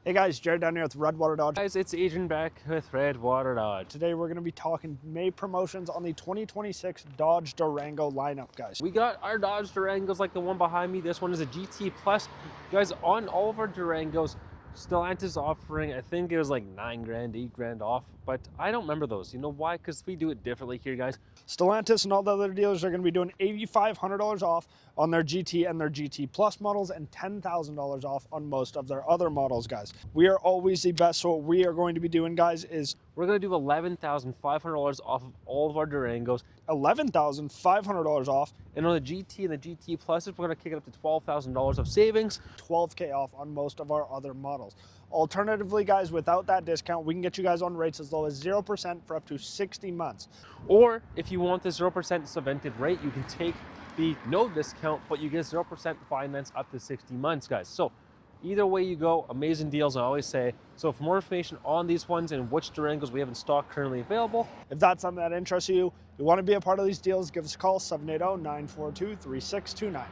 Hey guys, Jared down here with Redwater Dodge. Guys, it's Adrian back with Redwater Dodge. Today we're going to be talking May promotions on the 2026 Dodge Durango lineup, guys. We got our Dodge Durangos like the one behind me. This one is a GT Plus. Guys, on all of our Durangos, Stellantis offering, I think it was like 9 grand, 8 grand off, but I don't remember those. You know why? Because we do it differently here, guys. Stellantis and all the other dealers are going to be doing $8,500 off on their GT and their GT Plus models and $10,000 off on most of their other models, guys. We are always the best, so what we are going to be doing, guys, is we're going to do $11,500 off of all of our Durangos. $11,500 off. And on the GT and the GT Plus, we're going to kick it up to $12,000 of savings. $12K off on most of our other models. Alternatively, guys, without that discount, we can get you guys on rates as low as 0% for up to 60 months. Or if you want the 0% subvented rate, you can take the no discount, but you get 0% finance up to 60 months, guys. So either way you go, amazing deals, I always say. So for more information on these ones and which Durangos we have in stock currently available, if that's something that interests you, you want to be a part of these deals, give us a call, 780-942-3629.